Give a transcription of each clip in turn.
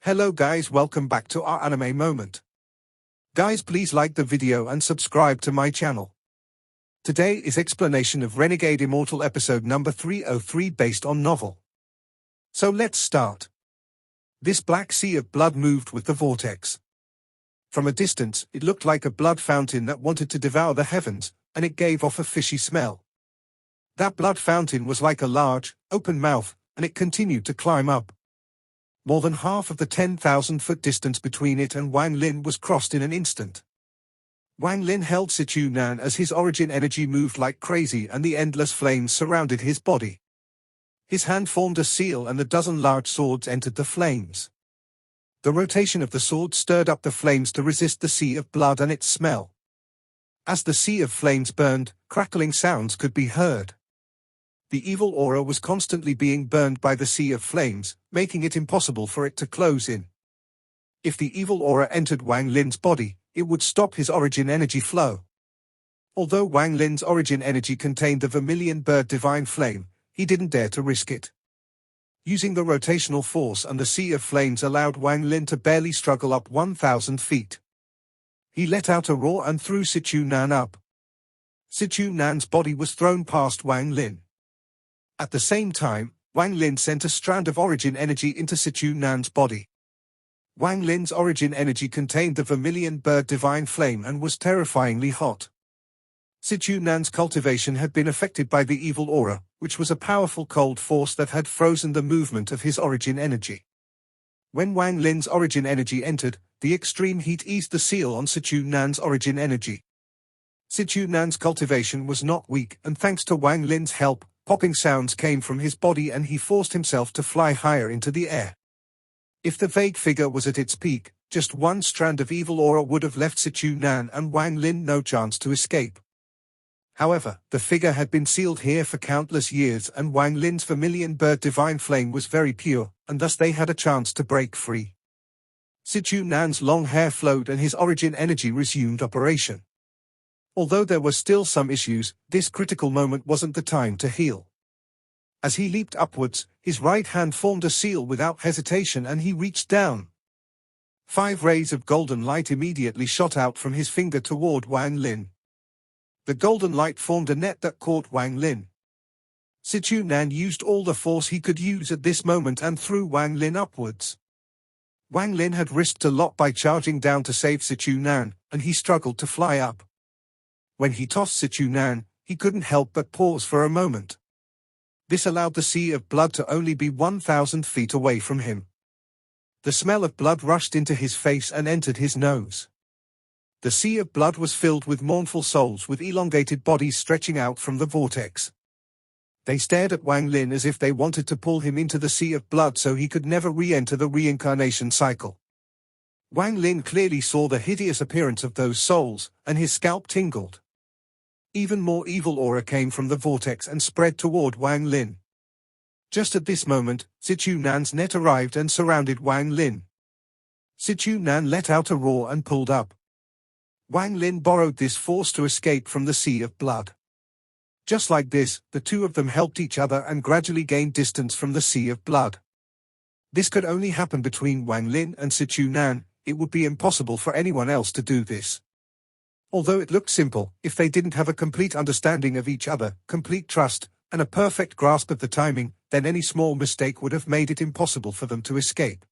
Hello guys, welcome back to our anime moment. Guys, please like the video and subscribe to my channel. Today is explanation of Renegade Immortal episode number 303 based on novel. So let's start. This black sea of blood moved with the vortex. From a distance, it looked like a blood fountain that wanted to devour the heavens, and it gave off a fishy smell. That blood fountain was like a large, open mouth, and it continued to climb up. More than half of the 10,000-foot distance between it and Wang Lin was crossed in an instant. Wang Lin held Sichu Nan as his origin energy moved like crazy and the endless flames surrounded his body. His hand formed a seal and a dozen large swords entered the flames. The rotation of the sword stirred up the flames to resist the sea of blood and its smell. As the sea of flames burned, crackling sounds could be heard. The evil aura was constantly being burned by the sea of flames, making it impossible for it to close in. If the evil aura entered Wang Lin's body, it would stop his origin energy flow. Although Wang Lin's origin energy contained the Vermillion bird divine flame, he didn't dare to risk it. Using the rotational force and the sea of flames allowed Wang Lin to barely struggle up 1,000 feet. He let out a roar and threw Sichu Nan up. Sichu Nan's body was thrown past Wang Lin. At the same time, Wang Lin sent a strand of origin energy into Sichu Nan's body. Wang Lin's origin energy contained the Vermillion bird divine flame and was terrifyingly hot. Sichu Nan's cultivation had been affected by the evil aura, which was a powerful cold force that had frozen the movement of his origin energy. When Wang Lin's origin energy entered, the extreme heat eased the seal on Sichu Nan's origin energy. Sichu Nan's cultivation was not weak, and thanks to Wang Lin's help, popping sounds came from his body and he forced himself to fly higher into the air. If the vague figure was at its peak, just one strand of evil aura would have left Sichu Nan and Wang Lin no chance to escape. However, the figure had been sealed here for countless years and Wang Lin's Vermillion bird divine flame was very pure, and thus they had a chance to break free. Sichu Nan's long hair flowed and his origin energy resumed operation. Although there were still some issues, this critical moment wasn't the time to heal. As he leaped upwards, his right hand formed a seal without hesitation and he reached down. 5 rays of golden light immediately shot out from his finger toward Wang Lin. The golden light formed a net that caught Wang Lin. Sichu Nan used all the force he could use at this moment and threw Wang Lin upwards. Wang Lin had risked a lot by charging down to save Sichu Nan, and he struggled to fly up. When he tossed Sichu Nan, he couldn't help but pause for a moment. This allowed the sea of blood to only be 1,000 feet away from him. The smell of blood rushed into his face and entered his nose. The sea of blood was filled with mournful souls with elongated bodies stretching out from the vortex. They stared at Wang Lin as if they wanted to pull him into the sea of blood so he could never re-enter the reincarnation cycle. Wang Lin clearly saw the hideous appearance of those souls, and his scalp tingled. Even more evil aura came from the vortex and spread toward Wang Lin. Just at this moment, Sichu Nan's net arrived and surrounded Wang Lin. Sichu Nan let out a roar and pulled up. Wang Lin borrowed this force to escape from the sea of blood. Just like this, the two of them helped each other and gradually gained distance from the sea of blood. This could only happen between Wang Lin and Sichu Nan. It would be impossible for anyone else to do this. Although it looked simple, if they didn't have a complete understanding of each other, complete trust, and a perfect grasp of the timing, then any small mistake would have made it impossible for them to escape.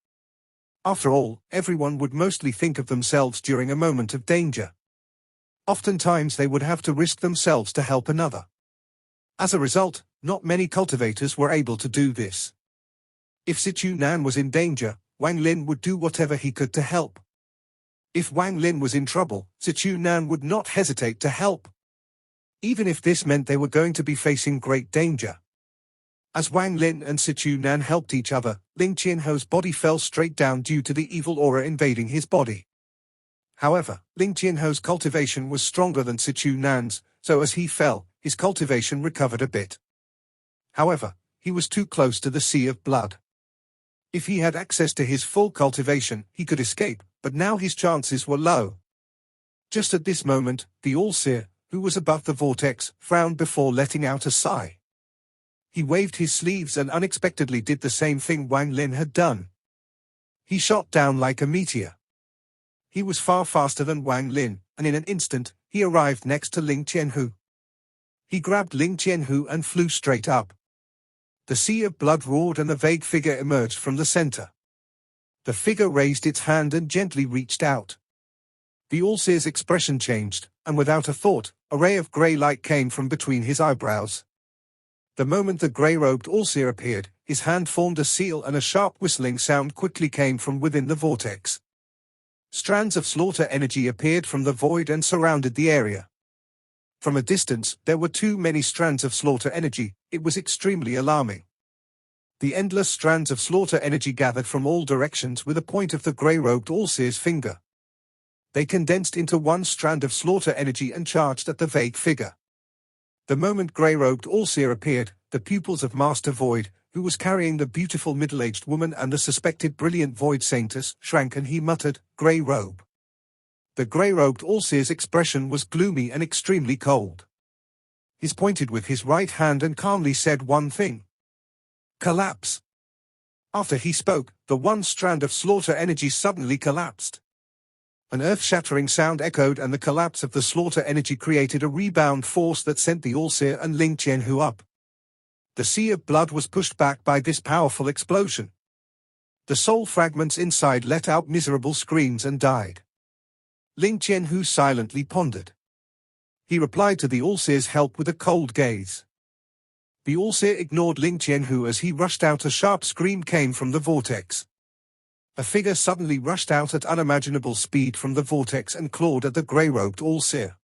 After all, everyone would mostly think of themselves during a moment of danger. Oftentimes they would have to risk themselves to help another. As a result, not many cultivators were able to do this. If Sichu Nan was in danger, Wang Lin would do whatever he could to help. If Wang Lin was in trouble, Sichu Nan would not hesitate to help. Even if this meant they were going to be facing great danger. As Wang Lin and Sichu Nan helped each other, Ling Qianho's body fell straight down due to the evil aura invading his body. However, Ling Qianho's cultivation was stronger than Sichu Nan's, so as he fell, his cultivation recovered a bit. However, he was too close to the sea of blood. If he had access to his full cultivation, he could escape, but now his chances were low. Just at this moment, the Allseer, who was above the vortex, frowned before letting out a sigh. He waved his sleeves and unexpectedly did the same thing Wang Lin had done. He shot down like a meteor. He was far faster than Wang Lin, and in an instant, he arrived next to Ling Qianhu. He grabbed Ling Qianhu and flew straight up. The sea of blood roared and a vague figure emerged from the center. The figure raised its hand and gently reached out. The Allseer's expression changed, and without a thought, a ray of grey light came from between his eyebrows. The moment the grey-robed Allseer appeared, his hand formed a seal and a sharp whistling sound quickly came from within the vortex. Strands of slaughter energy appeared from the void and surrounded the area. From a distance, there were too many strands of slaughter energy. It was extremely alarming. The endless strands of slaughter energy gathered from all directions with a point of the grey-robed Allseer's finger. They condensed into one strand of slaughter energy and charged at the vague figure. The moment grey-robed Allseer appeared, the pupils of Master Void, who was carrying the beautiful middle-aged woman and the suspected brilliant Void Saintess, shrank and he muttered, "Grey robe." The grey-robed Allseer's expression was gloomy and extremely cold. He pointed with his right hand and calmly said one thing. "Collapse." After he spoke, the one strand of slaughter energy suddenly collapsed. An earth-shattering sound echoed and the collapse of the slaughter energy created a rebound force that sent the Allseer and Ling Qianhu up. The sea of blood was pushed back by this powerful explosion. The soul fragments inside let out miserable screams and died. Ling Qianhu silently pondered. He replied to the Allseer's help with a cold gaze. The Allseer ignored Ling Qianhu as he rushed out. A sharp scream came from the vortex. A figure suddenly rushed out at unimaginable speed from the vortex and clawed at the grey-robed Allseer.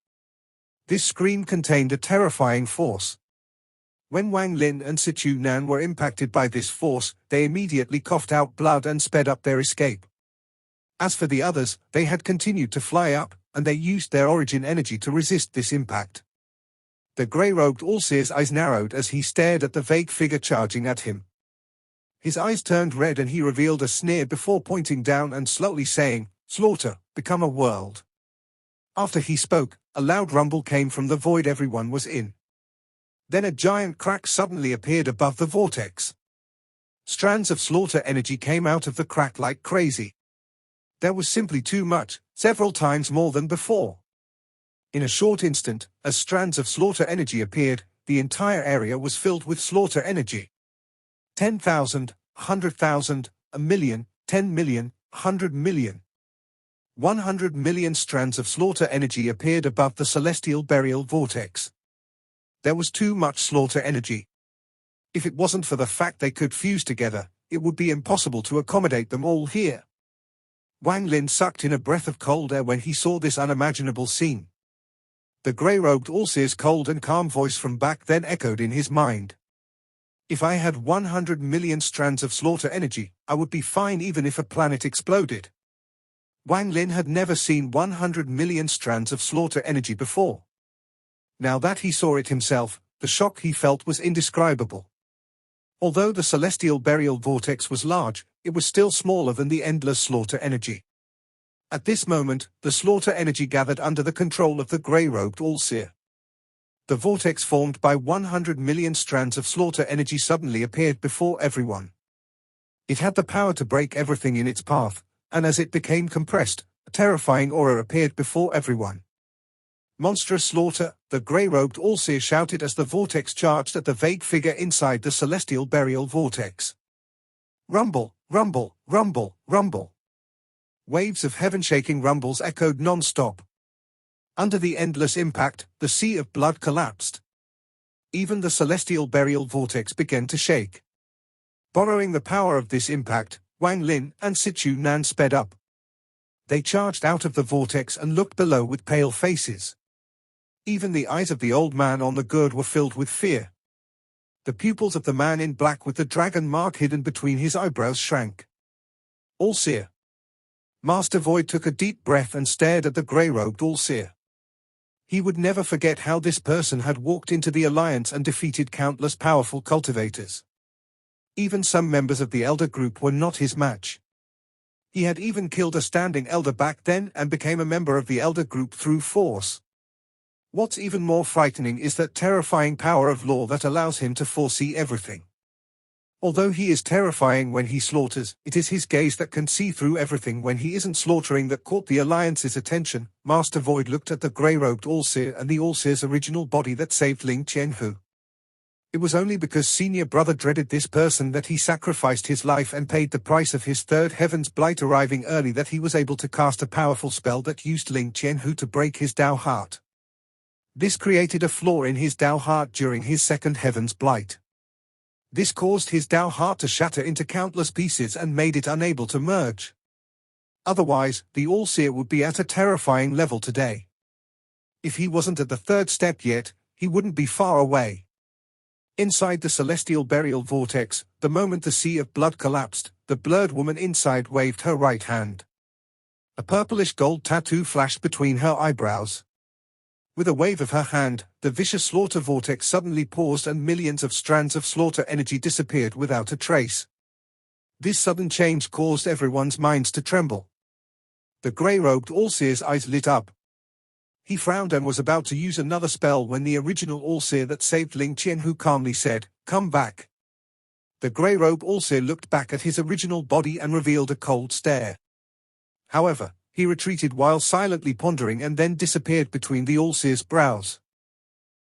This scream contained a terrifying force. When Wang Lin and Situ Nan were impacted by this force, they immediately coughed out blood and sped up their escape. As for the others, they had continued to fly up, and they used their origin energy to resist this impact. The grey-robed Allseer's eyes narrowed as he stared at the vague figure charging at him. His eyes turned red and he revealed a sneer before pointing down and slowly saying, "Slaughter, become a world." After he spoke, a loud rumble came from the void everyone was in. Then a giant crack suddenly appeared above the vortex. Strands of slaughter energy came out of the crack like crazy. There was simply too much, several times more than before. In a short instant, as strands of slaughter energy appeared, the entire area was filled with slaughter energy. 10,000, 100,000, 1,000,000, 10 million, 100 million. 100 million strands of slaughter energy appeared above the celestial burial vortex. There was too much slaughter energy. If it wasn't for the fact they could fuse together, it would be impossible to accommodate them all here. Wang Lin sucked in a breath of cold air when he saw this unimaginable scene. The grey-robed Allseer's cold and calm voice from back then echoed in his mind. If I had 100 million strands of slaughter energy, I would be fine even if a planet exploded. Wang Lin had never seen 100 million strands of slaughter energy before. Now that he saw it himself, the shock he felt was indescribable. Although the celestial burial vortex was large, it was still smaller than the endless slaughter energy. At this moment, the slaughter energy gathered under the control of the grey-robed Allseer. The vortex formed by 100 million strands of slaughter energy suddenly appeared before everyone. It had the power to break everything in its path, and as it became compressed, a terrifying aura appeared before everyone. "Monstrous slaughter," the grey-robed Allseer shouted as the vortex charged at the vague figure inside the celestial burial vortex. Rumble, rumble, rumble, rumble. Waves of heaven-shaking rumbles echoed non-stop. Under the endless impact, the sea of blood collapsed. Even the celestial burial vortex began to shake. Borrowing the power of this impact, Wang Lin and Situ Nan sped up. They charged out of the vortex and looked below with pale faces. Even the eyes of the old man on the gourd were filled with fear. The pupils of the man in black with the dragon mark hidden between his eyebrows shrank. Allseer. Master Void took a deep breath and stared at the grey-robed Allseer. He would never forget how this person had walked into the Alliance and defeated countless powerful cultivators. Even some members of the Elder Group were not his match. He had even killed a standing Elder back then and became a member of the Elder Group through force. What's even more frightening is that terrifying power of law that allows him to foresee everything. Although he is terrifying when he slaughters, it is his gaze that can see through everything when he isn't slaughtering that caught the Alliance's attention. Master Void looked at the grey-robed Allseer and the Allseer's original body that saved Ling Qianhu. It was only because Senior Brother dreaded this person that he sacrificed his life and paid the price of his third Heaven's Blight arriving early that he was able to cast a powerful spell that used Ling Qianhu to break his Dao heart. This created a flaw in his Dao heart during his second Heaven's Blight. This caused his Dao heart to shatter into countless pieces and made it unable to merge. Otherwise, the Allseer would be at a terrifying level today. If he wasn't at the third step yet, he wouldn't be far away. Inside the celestial burial vortex, the moment the sea of blood collapsed, the blurred woman inside waved her right hand. A purplish gold tattoo flashed between her eyebrows. With a wave of her hand, the vicious slaughter vortex suddenly paused and millions of strands of slaughter energy disappeared without a trace. This sudden change caused everyone's minds to tremble. The grey-robed Allseer's eyes lit up. He frowned and was about to use another spell when the original Allseer that saved Ling Qianhu calmly said, "Come back." The grey-robed Allseer looked back at his original body and revealed a cold stare. However, he retreated while silently pondering and then disappeared between the Allseer's brows.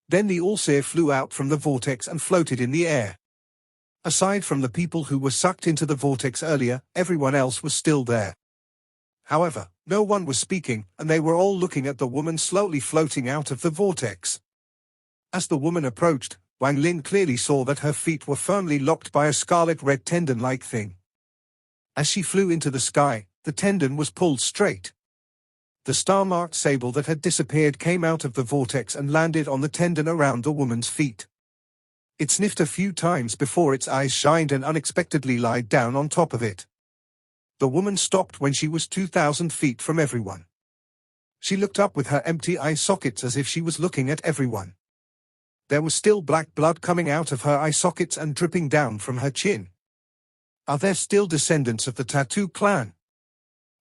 Then the Allseer flew out from the vortex and floated in the air. Aside from the people who were sucked into the vortex earlier, everyone else was still there. However, no one was speaking, and they were all looking at the woman slowly floating out of the vortex. As the woman approached, Wang Lin clearly saw that her feet were firmly locked by a scarlet-red tendon-like thing. As she flew into the sky, the tendon was pulled straight. The star-marked sable that had disappeared came out of the vortex and landed on the tendon around the woman's feet. It sniffed a few times before its eyes shined and unexpectedly lied down on top of it. The woman stopped when she was 2,000 feet from everyone. She looked up with her empty eye sockets as if she was looking at everyone. There was still black blood coming out of her eye sockets and dripping down from her chin. Are there still descendants of the Tattoo clan?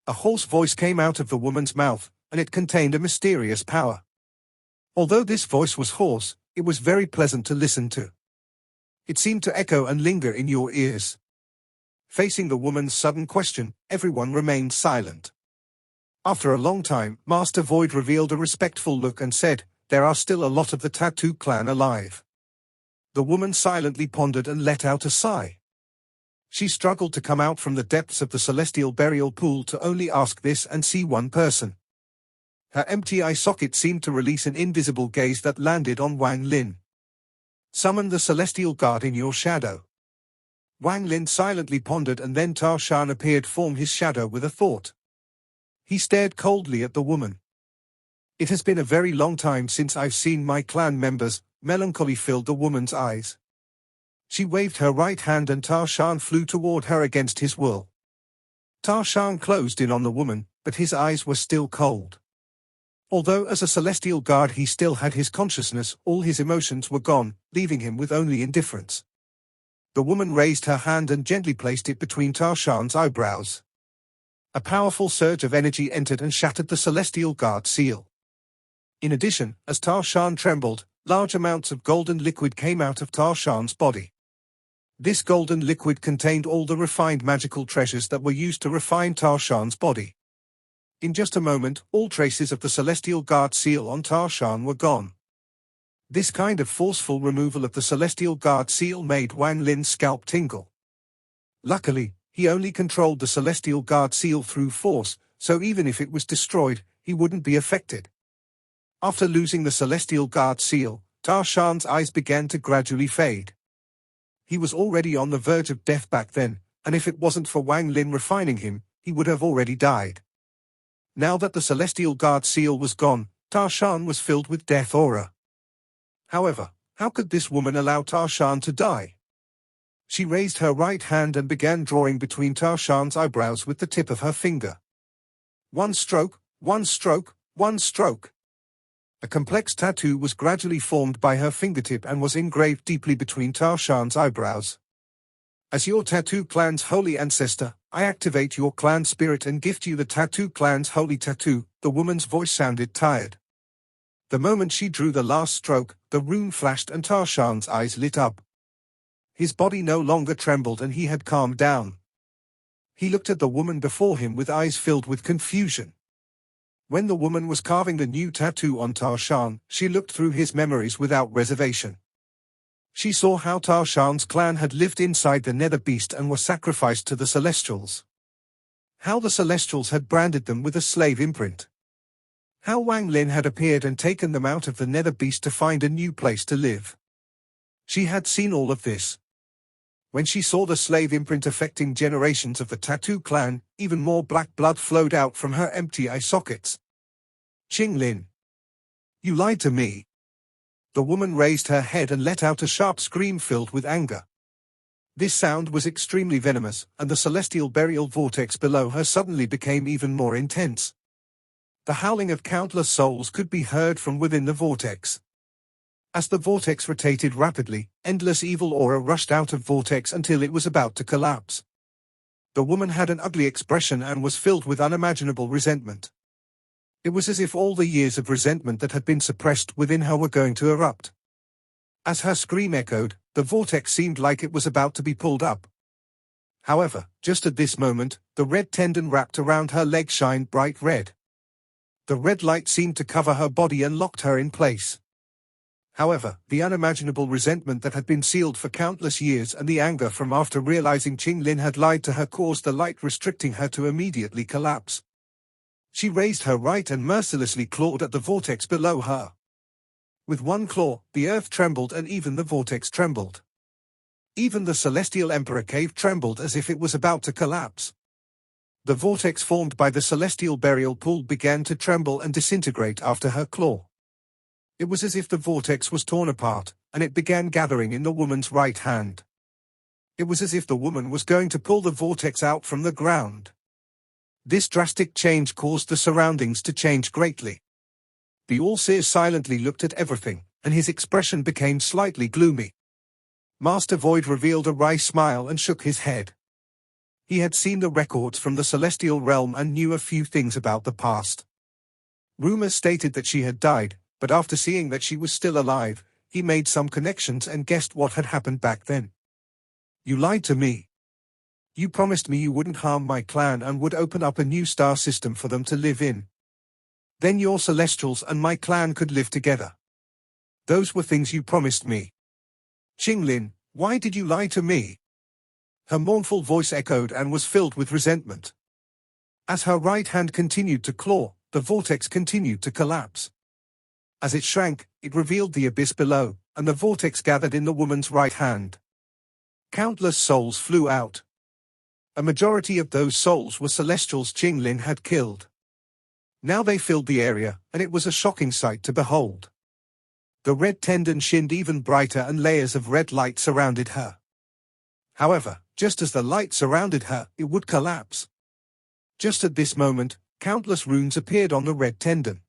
A hoarse voice came out of the woman's mouth, and it contained a mysterious power. Although this voice was hoarse, it was very pleasant to listen to. It seemed to echo and linger in your ears. Facing the woman's sudden question, everyone remained silent. After a long time, Master Void revealed a respectful look and said, "There are still a lot of the Tattoo clan alive." The woman silently pondered and let out a sigh. She struggled to come out from the depths of the celestial burial pool to only ask this and see one person. Her empty eye socket seemed to release an invisible gaze that landed on Wang Lin. "Summon the celestial guard in your shadow." Wang Lin silently pondered and then Tar Shan appeared from his shadow with a thought. He stared coldly at the woman. "It has been a very long time since I've seen my clan members," melancholy filled the woman's eyes. She waved her right hand and Tar Shan flew toward her against his will. Tar Shan closed in on the woman, but his eyes were still cold. Although as a celestial guard he still had his consciousness, all his emotions were gone, leaving him with only indifference. The woman raised her hand and gently placed it between Tar Shan's eyebrows. A powerful surge of energy entered and shattered the celestial guard seal. In addition, as Tar Shan trembled, large amounts of golden liquid came out of Tar Shan's body. This golden liquid contained all the refined magical treasures that were used to refine Tar Shan's body. In just a moment, all traces of the celestial guard seal on Tar Shan were gone. This kind of forceful removal of the celestial guard seal made Wang Lin's scalp tingle. Luckily, he only controlled the celestial guard seal through force, so even if it was destroyed, he wouldn't be affected. After losing the celestial guard seal, Tar Shan's eyes began to gradually fade. He was already on the verge of death back then, and if it wasn't for Wang Lin refining him, he would have already died. Now that the celestial guard seal was gone, Tar Shan was filled with death aura. However, how could this woman allow Tar Shan to die? She raised her right hand and began drawing between Tar Shan's eyebrows with the tip of her finger. One stroke, one stroke, one stroke. A complex tattoo was gradually formed by her fingertip and was engraved deeply between Tar Shan's eyebrows. As your Tattoo clan's holy ancestor, I activate your clan spirit and gift you the Tattoo clan's holy tattoo. The woman's voice sounded tired. The moment she drew the last stroke, the rune flashed and Tar Shan's eyes lit up. His body no longer trembled and he had calmed down. He looked at the woman before him with eyes filled with confusion. When the woman was carving the new tattoo on Tarshan, she looked through his memories without reservation. She saw how Tarshan's clan had lived inside the Nether Beast and were sacrificed to the Celestials. How the Celestials had branded them with a slave imprint. How Wang Lin had appeared and taken them out of the Nether Beast to find a new place to live. She had seen all of this. When she saw the slave imprint affecting generations of the Tattoo clan, even more black blood flowed out from her empty eye sockets. Ching Lin. You lied to me. The woman raised her head and let out a sharp scream filled with anger. This sound was extremely venomous, and the celestial burial vortex below her suddenly became even more intense. The howling of countless souls could be heard from within the vortex. As the vortex rotated rapidly, endless evil aura rushed out of vortex until it was about to collapse. The woman had an ugly expression and was filled with unimaginable resentment. It was as if all the years of resentment that had been suppressed within her were going to erupt. As her scream echoed, the vortex seemed like it was about to be pulled up. However, just at this moment, the red tendon wrapped around her leg shined bright red. The red light seemed to cover her body and locked her in place. However, the unimaginable resentment that had been sealed for countless years and the anger from after realizing Ching Lin had lied to her caused the light restricting her to immediately collapse. She raised her right and mercilessly clawed at the vortex below her. With one claw, the earth trembled and even the vortex trembled. Even the celestial emperor cave trembled as if it was about to collapse. The vortex formed by the celestial burial pool began to tremble and disintegrate after her claw. It was as if the vortex was torn apart, and it began gathering in the woman's right hand. It was as if the woman was going to pull the vortex out from the ground. This drastic change caused the surroundings to change greatly. The Allseer silently looked at everything, and his expression became slightly gloomy. Master Void revealed a wry smile and shook his head. He had seen the records from the celestial realm and knew a few things about the past. Rumors stated that she had died, but after seeing that she was still alive, he made some connections and guessed what had happened back then. You lied to me. You promised me you wouldn't harm my clan and would open up a new star system for them to live in. Then your Celestials and my clan could live together. Those were things you promised me. Ching Lin, why did you lie to me? Her mournful voice echoed and was filled with resentment. As her right hand continued to claw, the vortex continued to collapse. As it shrank, it revealed the abyss below, and the vortex gathered in the woman's right hand. Countless souls flew out. A majority of those souls were Celestials Ching Lin had killed. Now they filled the area, and it was a shocking sight to behold. The red tendon shined even brighter and layers of red light surrounded her. However, just as the light surrounded her, it would collapse. Just at this moment, countless runes appeared on the red tendon.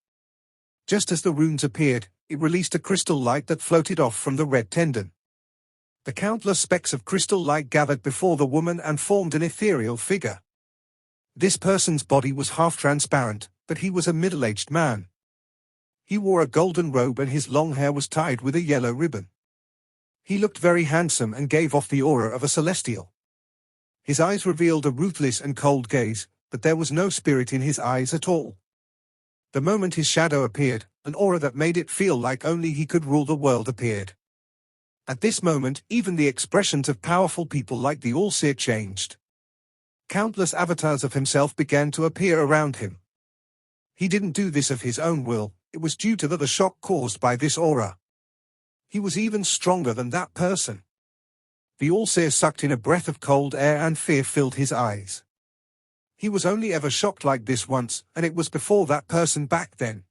Just as the runes appeared, it released a crystal light that floated off from the red tendon. The countless specks of crystal light gathered before the woman and formed an ethereal figure. This person's body was half transparent, but he was a middle-aged man. He wore a golden robe and his long hair was tied with a yellow ribbon. He looked very handsome and gave off the aura of a celestial. His eyes revealed a ruthless and cold gaze, but there was no spirit in his eyes at all. The moment his shadow appeared, an aura that made it feel like only he could rule the world appeared. At this moment, even the expressions of powerful people like the Allseer changed. Countless avatars of himself began to appear around him. He didn't do this of his own will, it was due to the shock caused by this aura. He was even stronger than that person. The Allseer sucked in a breath of cold air and fear filled his eyes. He was only ever shocked like this once, and it was before that person back then.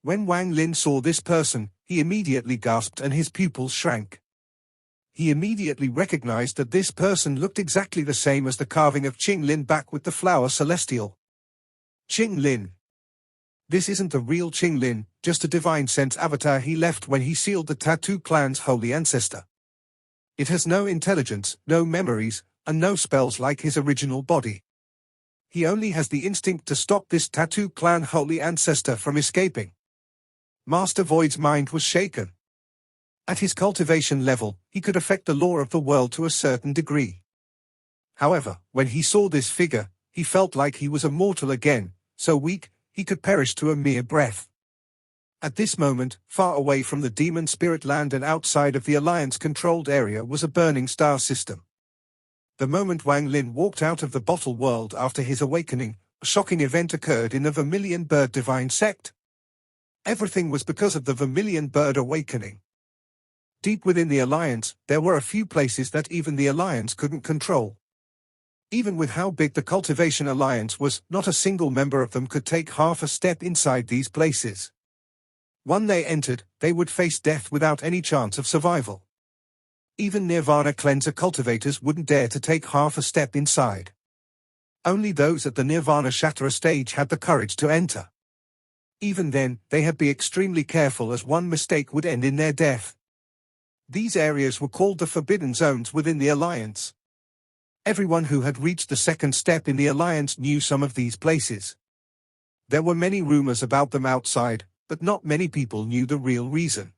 When Wang Lin saw this person, he immediately gasped and his pupils shrank. He immediately recognized that this person looked exactly the same as the carving of Ching Lin back with the flower celestial. Ching Lin. This isn't the real Ching Lin, just a divine sense avatar he left when he sealed the Tattoo clan's holy ancestor. It has no intelligence, no memories, and no spells like his original body. He only has the instinct to stop this Tattoo clan holy ancestor from escaping. Master Void's mind was shaken. At his cultivation level, he could affect the law of the world to a certain degree. However, when he saw this figure, he felt like he was a mortal again, so weak, he could perish to a mere breath. At this moment, far away from the demon spirit land and outside of the Alliance-controlled area was a burning star system. The moment Wang Lin walked out of the bottle world after his awakening, a shocking event occurred in the Vermillion bird divine sect. Everything was because of the Vermillion bird awakening. Deep within the Alliance, there were a few places that even the Alliance couldn't control. Even with how big the Cultivation Alliance was, not a single member of them could take half a step inside these places. Once they entered, they would face death without any chance of survival. Even Nirvana Cleanser cultivators wouldn't dare to take half a step inside. Only those at the Nirvana Shatterer stage had the courage to enter. Even then, they had to be extremely careful as one mistake would end in their death. These areas were called the Forbidden Zones within the Alliance. Everyone who had reached the second step in the Alliance knew some of these places. There were many rumors about them outside, but not many people knew the real reason.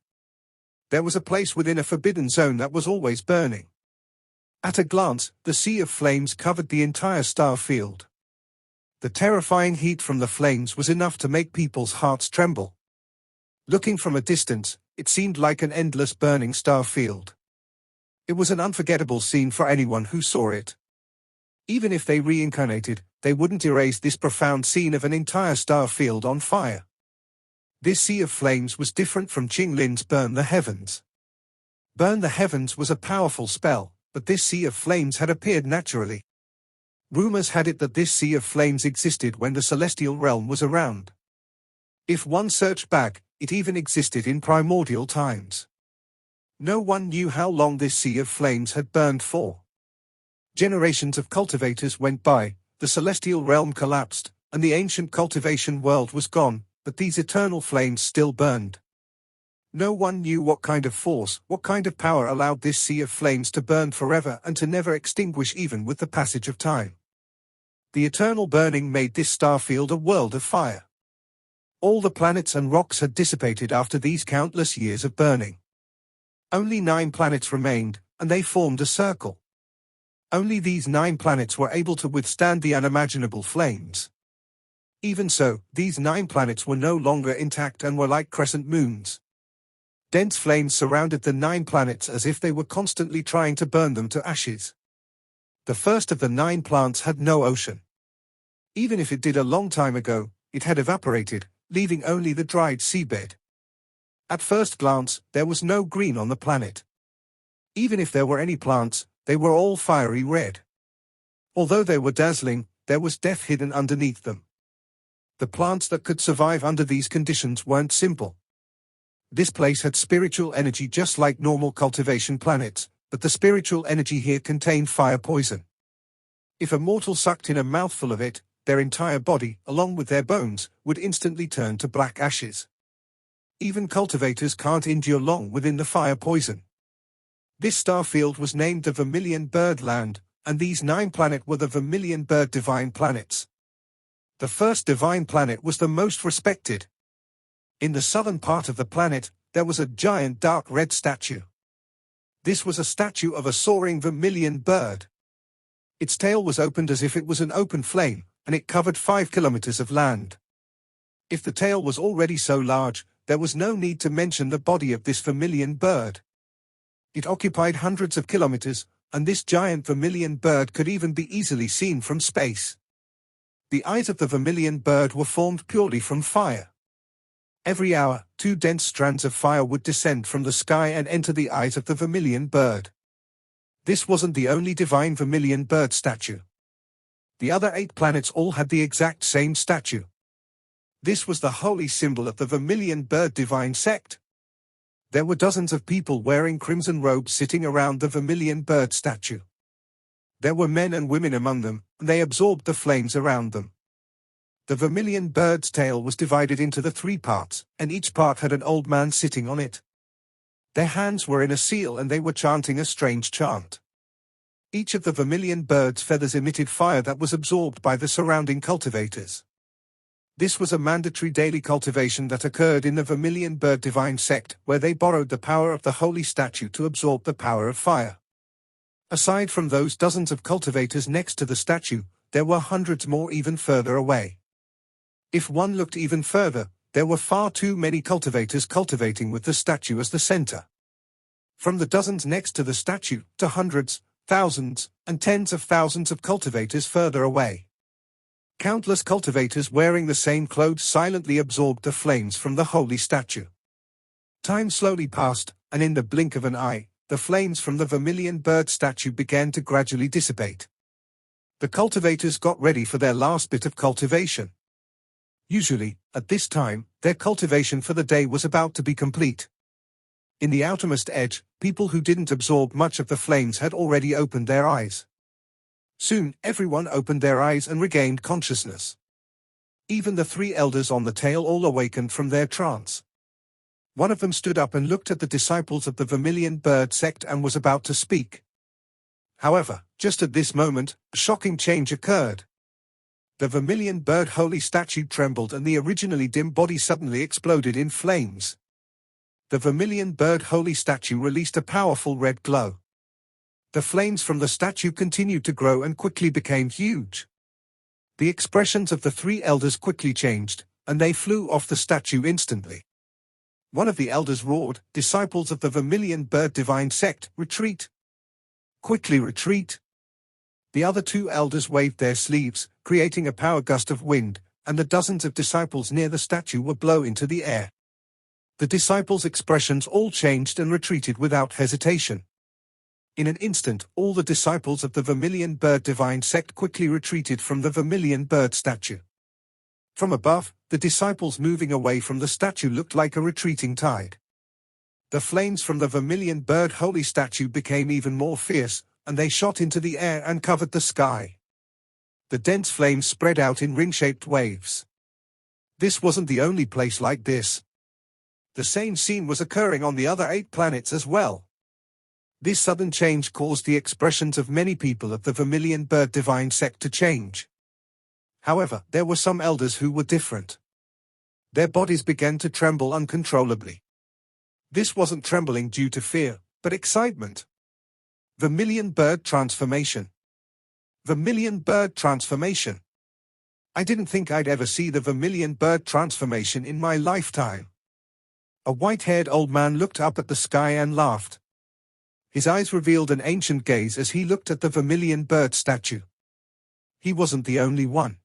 There was a place within a forbidden zone that was always burning. At a glance, the sea of flames covered the entire star field. The terrifying heat from the flames was enough to make people's hearts tremble. Looking from a distance, it seemed like an endless burning star field. It was an unforgettable scene for anyone who saw it. Even if they reincarnated, they wouldn't erase this profound scene of an entire star field on fire. This sea of flames was different from Ching Lin's Burn the Heavens. Burn the Heavens was a powerful spell, but this sea of flames had appeared naturally. Rumors had it that this sea of flames existed when the celestial realm was around. If one searched back, it even existed in primordial times. No one knew how long this sea of flames had burned for. Generations of cultivators went by, the celestial realm collapsed, and the ancient cultivation world was gone. But these eternal flames still burned. No one knew what kind of force, what kind of power allowed this sea of flames to burn forever and to never extinguish even with the passage of time. The eternal burning made this star field a world of fire. All the planets and rocks had dissipated after these countless years of burning. Only 9 planets remained, and they formed a circle. Only these 9 planets were able to withstand the unimaginable flames. Even so, these 9 planets were no longer intact and were like crescent moons. Dense flames surrounded the 9 planets as if they were constantly trying to burn them to ashes. The first of the 9 planets had no ocean. Even if it did a long time ago, it had evaporated, leaving only the dried seabed. At first glance, there was no green on the planet. Even if there were any plants, they were all fiery red. Although they were dazzling, there was death hidden underneath them. The plants that could survive under these conditions weren't simple. This place had spiritual energy just like normal cultivation planets, but the spiritual energy here contained fire poison. If a mortal sucked in a mouthful of it, their entire body, along with their bones, would instantly turn to black ashes. Even cultivators can't endure long within the fire poison. This star field was named the Vermillion Bird Land, and these 9 planets were the Vermillion Bird Divine Planets. The first divine planet was the most respected. In the southern part of the planet, there was a giant dark red statue. This was a statue of a soaring vermilion bird. Its tail was opened as if it was an open flame, and it covered 5 kilometers of land. If the tail was already so large, there was no need to mention the body of this vermilion bird. It occupied hundreds of kilometers, and this giant vermilion bird could even be easily seen from space. The eyes of the vermilion bird were formed purely from fire. Every hour, 2 dense strands of fire would descend from the sky and enter the eyes of the vermilion bird. This wasn't the only divine vermilion bird statue. The other 8 planets all had the exact same statue. This was the holy symbol of the Vermillion Bird Divine Sect. There were dozens of people wearing crimson robes sitting around the Vermillion Bird statue. There were men and women among them, and they absorbed the flames around them. The Vermillion Bird's tail was divided into the 3 parts, and each part had an old man sitting on it. Their hands were in a seal and they were chanting a strange chant. Each of the Vermillion Bird's feathers emitted fire that was absorbed by the surrounding cultivators. This was a mandatory daily cultivation that occurred in the Vermillion bird divine sect, where they borrowed the power of the holy statue to absorb the power of fire. Aside from those dozens of cultivators next to the statue, there were hundreds more even further away. If one looked even further, there were far too many cultivators cultivating with the statue as the center. From the dozens next to the statue, to hundreds, thousands, and tens of thousands of cultivators further away. Countless cultivators wearing the same clothes silently absorbed the flames from the holy statue. Time slowly passed, and in the blink of an eye, the flames from the Vermillion bird statue began to gradually dissipate. The cultivators got ready for their last bit of cultivation. Usually, at this time, their cultivation for the day was about to be complete. In the outermost edge, people who didn't absorb much of the flames had already opened their eyes. Soon, everyone opened their eyes and regained consciousness. Even the 3 elders on the tail all awakened from their trance. One of them stood up and looked at the disciples of the Vermillion bird sect and was about to speak. However, just at this moment, a shocking change occurred. The Vermillion bird holy statue trembled and the originally dim body suddenly exploded in flames. The Vermillion bird holy statue released a powerful red glow. The flames from the statue continued to grow and quickly became huge. The expressions of the 3 elders quickly changed, and they flew off the statue instantly. One of the elders roared, "Disciples of the Vermillion bird divine sect, retreat! Quickly retreat!" The other 2 elders waved their sleeves, creating a power gust of wind, and the dozens of disciples near the statue were blown into the air. The disciples' expressions all changed and retreated without hesitation. In an instant, all the disciples of the Vermillion bird divine sect quickly retreated from the Vermillion bird statue. From above, the disciples moving away from the statue looked like a retreating tide. The flames from the Vermillion bird holy statue became even more fierce, and they shot into the air and covered the sky. The dense flames spread out in ring-shaped waves. This wasn't the only place like this. The same scene was occurring on the other 8 planets as well. This sudden change caused the expressions of many people of the Vermillion bird divine sect to change. However, there were some elders who were different. Their bodies began to tremble uncontrollably. This wasn't trembling due to fear, but excitement. Vermillion bird transformation. Vermillion bird transformation. I didn't think I'd ever see the Vermillion bird transformation in my lifetime. A white-haired old man looked up at the sky and laughed. His eyes revealed an ancient gaze as he looked at the Vermillion bird statue. He wasn't the only one.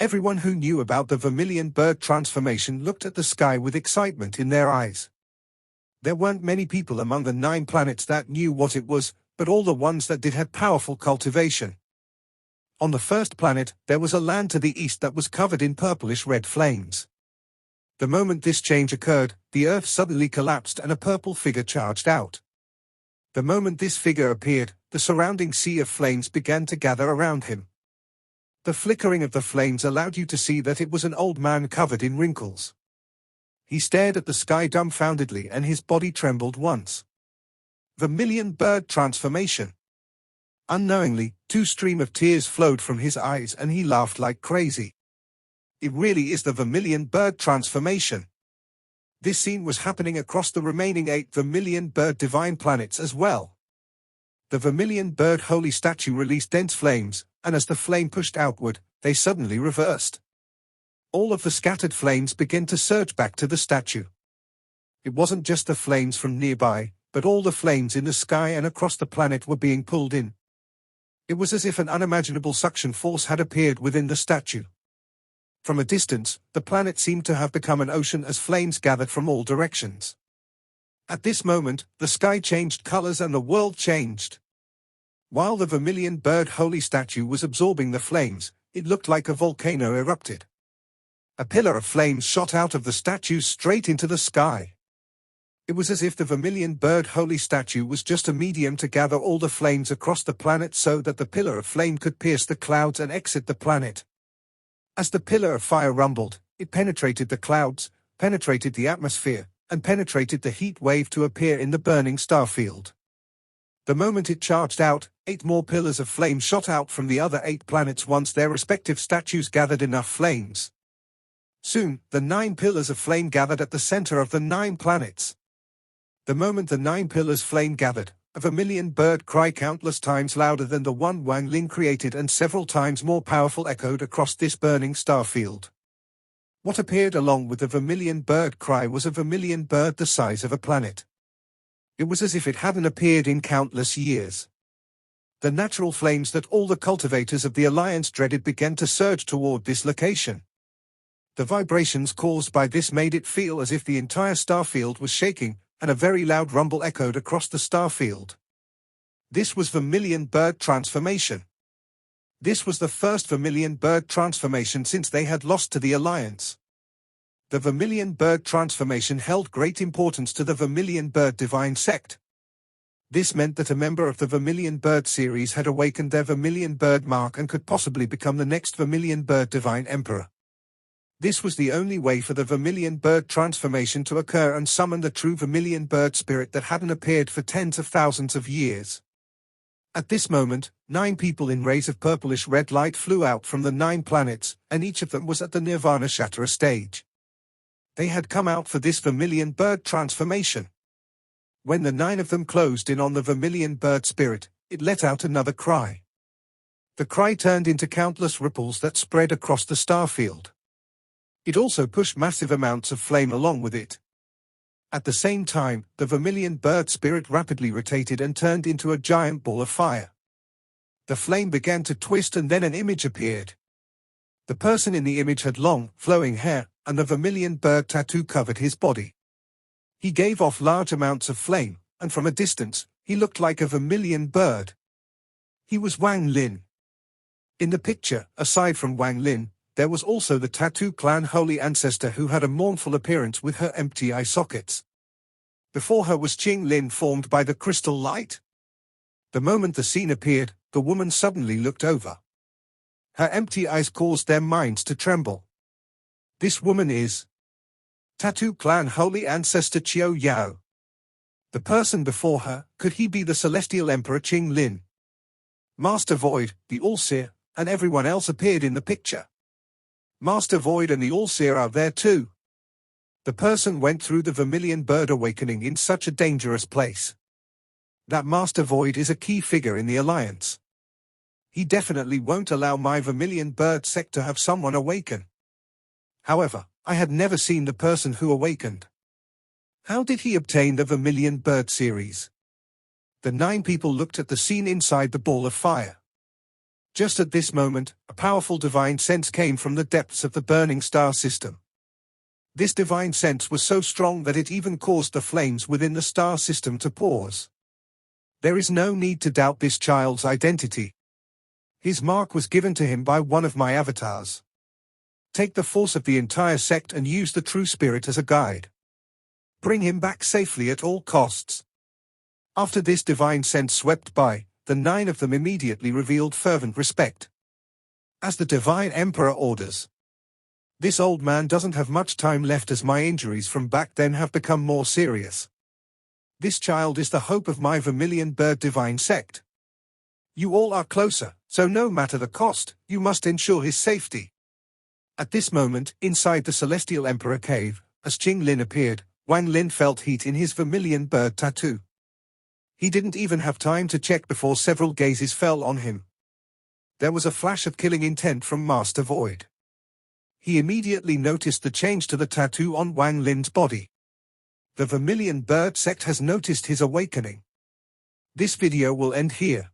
Everyone who knew about the Vermillion bird transformation looked at the sky with excitement in their eyes. There weren't many people among the 9 planets that knew what it was, but all the ones that did had powerful cultivation. On the first planet, there was a land to the east that was covered in purplish-red flames. The moment this change occurred, the earth suddenly collapsed and a purple figure charged out. The moment this figure appeared, the surrounding sea of flames began to gather around him. The flickering of the flames allowed you to see that it was an old man covered in wrinkles. He stared at the sky dumbfoundedly and his body trembled once. Vermillion bird transformation. Unknowingly, 2 streams of tears flowed from his eyes and he laughed like crazy. It really is the Vermillion bird transformation. This scene was happening across the remaining 8 Vermillion bird divine planets as well. The Vermillion bird holy statue released dense flames, and as the flame pushed outward, they suddenly reversed. All of the scattered flames began to surge back to the statue. It wasn't just the flames from nearby, but all the flames in the sky and across the planet were being pulled in. It was as if an unimaginable suction force had appeared within the statue. From a distance, the planet seemed to have become an ocean as flames gathered from all directions. At this moment, the sky changed colors and the world changed. While the Vermillion bird holy statue was absorbing the flames, it looked like a volcano erupted. A pillar of flames shot out of the statue straight into the sky. It was as if the Vermillion bird holy statue was just a medium to gather all the flames across the planet so that the pillar of flame could pierce the clouds and exit the planet. As the pillar of fire rumbled, it penetrated the clouds, penetrated the atmosphere, and penetrated the heat wave to appear in the burning star field. The moment it charged out, 8 more pillars of flame shot out from the other 8 planets once their respective statues gathered enough flames. Soon, the 9 pillars of flame gathered at the center of the 9 planets. The moment the 9 pillars flame gathered, a Vermillion bird cry countless times louder than the one Wang Lin created and several times more powerful echoed across this burning star field. What appeared along with the Vermillion bird cry was a Vermillion bird the size of a planet. It was as if it hadn't appeared in countless years. The natural flames that all the cultivators of the Alliance dreaded began to surge toward this location. The vibrations caused by this made it feel as if the entire starfield was shaking, and a very loud rumble echoed across the starfield. This was Vermillion bird transformation. This was the first Vermillion bird transformation since they had lost to the Alliance. The Vermillion bird transformation held great importance to the Vermillion bird divine sect. This meant that a member of the Vermillion bird series had awakened their Vermillion bird mark and could possibly become the next Vermillion bird divine emperor. This was the only way for the Vermillion bird transformation to occur and summon the true Vermillion bird spirit that hadn't appeared for tens of thousands of years. At this moment, 9 people in rays of purplish red light flew out from the 9 planets, and each of them was at the Nirvana Shatterer stage. They had come out for this Vermillion bird transformation. When the 9 of them closed in on the Vermillion bird spirit, it let out another cry. The cry turned into countless ripples that spread across the starfield. It also pushed massive amounts of flame along with it. At the same time, the Vermillion bird spirit rapidly rotated and turned into a giant ball of fire. The flame began to twist and then an image appeared. The person in the image had long, flowing hair, and the Vermillion bird tattoo covered his body. He gave off large amounts of flame, and from a distance, he looked like a Vermillion bird. He was Wang Lin. In the picture, aside from Wang Lin, there was also the Tattoo Clan Holy Ancestor who had a mournful appearance with her empty eye sockets. Before her was Ching Lin formed by the crystal light. The moment the scene appeared, the woman suddenly looked over. Her empty eyes caused their minds to tremble. This woman is Tattoo Clan Holy Ancestor Chiao Yao. The person before her, could he be the Celestial Emperor Ching Lin? Master Void, the Allseer, and everyone else appeared in the picture. Master Void and the Allseer are there too. The person went through the Vermillion bird awakening in such a dangerous place. That Master Void is a key figure in the Alliance. He definitely won't allow my Vermillion bird sect to have someone awaken. However, I had never seen the person who awakened. How did he obtain the Vermillion bird series? The 9 people looked at the scene inside the ball of fire. Just at this moment, a powerful divine sense came from the depths of the burning star system. This divine sense was so strong that it even caused the flames within the star system to pause. There is no need to doubt this child's identity. His mark was given to him by one of my avatars. Take the force of the entire sect and use the true spirit as a guide. Bring him back safely at all costs. After this divine sense swept by, the 9 of them immediately revealed fervent respect. As the Divine Emperor orders. This old man doesn't have much time left as my injuries from back then have become more serious. This child is the hope of my Vermillion bird divine sect. You all are closer, so no matter the cost, you must ensure his safety. At this moment, inside the Celestial Emperor cave, as Ching Lin appeared, Wang Lin felt heat in his Vermillion bird tattoo. He didn't even have time to check before several gazes fell on him. There was a flash of killing intent from Master Void. He immediately noticed the change to the tattoo on Wang Lin's body. The Vermillion bird sect has noticed his awakening. This video will end here.